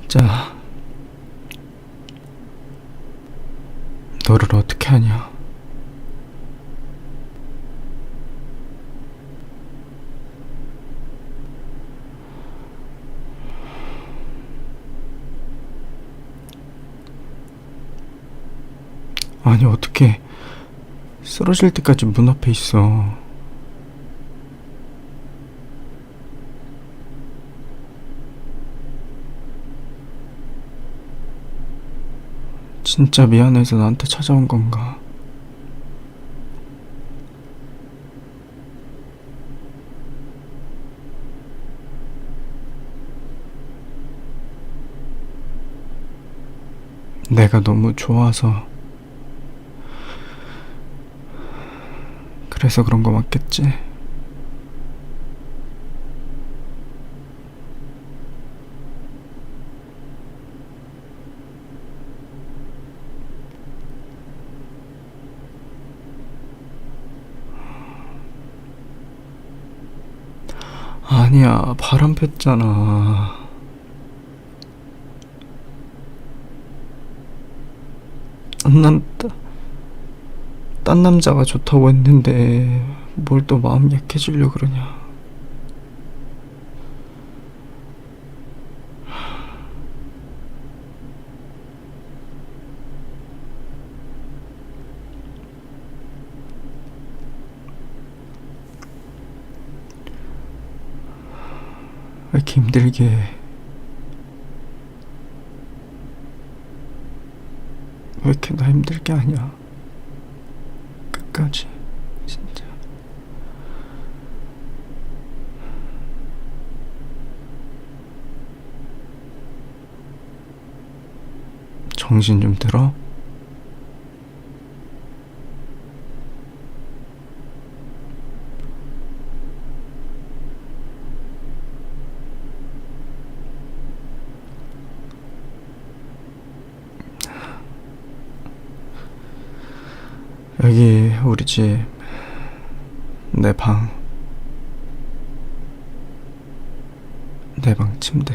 진짜 너를 어떻게 하냐. 아니 어떻게 쓰러질 때까지 문 앞에 있어. 진짜 미안해서 나한테 찾아온 건가? 내가 너무 좋아서 그래서 그런 거 맞겠지? 아니야, 바람 폈잖아. 난 딴 남자가 좋다고 했는데 뭘 또 마음 약해지려 그러냐. 왜 이렇게 힘들게 해? 왜 이렇게 나 힘들게 하냐? 끝까지 진짜. 정신 좀 들어? 여기 우리 집 내 방, 내 방 침대.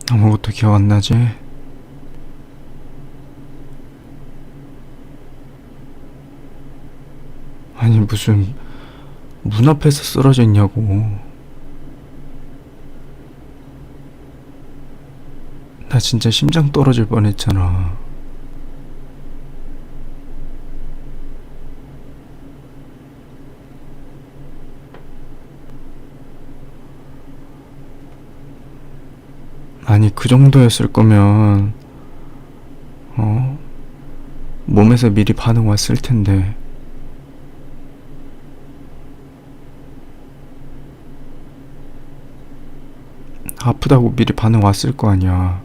아무것도 기억 안 나지? 아니 무슨 문 앞에서 쓰러져 있냐고. 나 진짜 심장 떨어질 뻔했잖아. 아니 그 정도였을 거면 몸에서 미리 반응 왔을 텐데. 아프다고 미리 반응 왔을 거 아니야.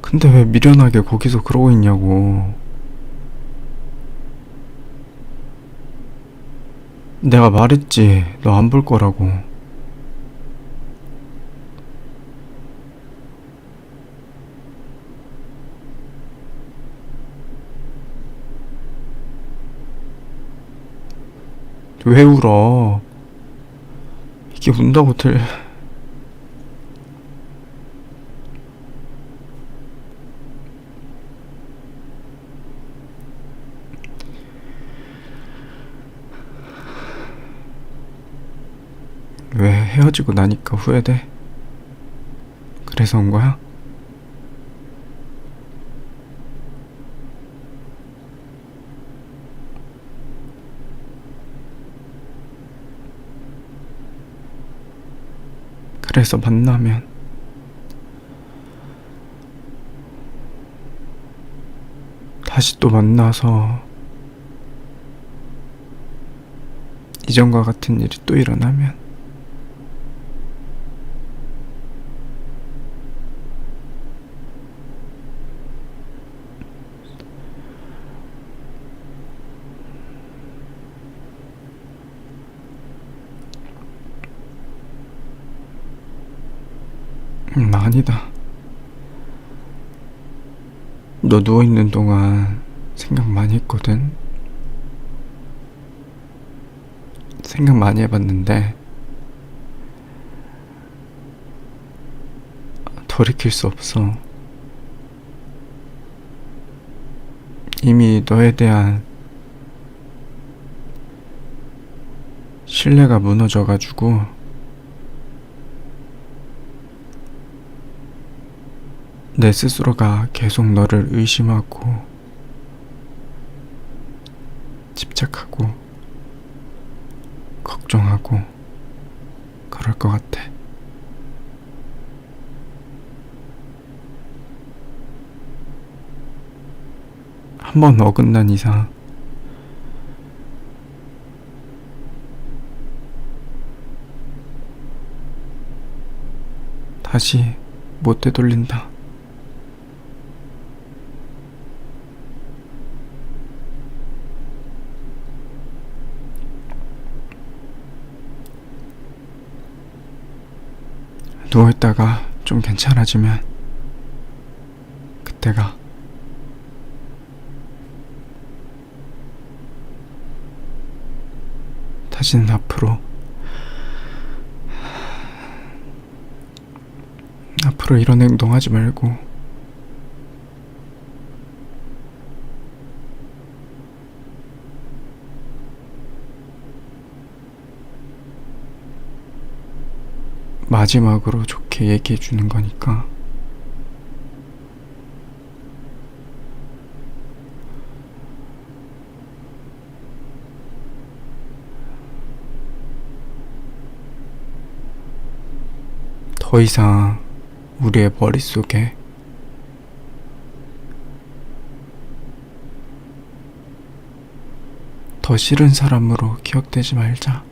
근데 왜 미련하게 거기서 그러고 있냐고. 내가 말했지, 너 안 볼 거라고. 왜 울어? 이게 운다고 들. 왜 헤어지고 나니까 후회돼? 그래서 온 거야? 그래서 만나면 다시 또 만나서 이전과 같은 일이 또 일어나면 아니다. 너 누워있는 동안 생각 많이 했거든. 생각 많이 해봤는데 돌이킬 수 없어. 이미 너에 대한 신뢰가 무너져가지고 내 스스로가 계속 너를 의심하고 집착하고 걱정하고 그럴 것 같아. 한 번 어긋난 이상 다시 못 되돌린다. 누워있다가 좀 괜찮아지면 그때가. 다시는 앞으로 이런 행동하지 말고 마지막으로 좋게 얘기해 주는 거니까. 더 이상 우리의 머릿속에 더 싫은 사람으로 기억되지 말자.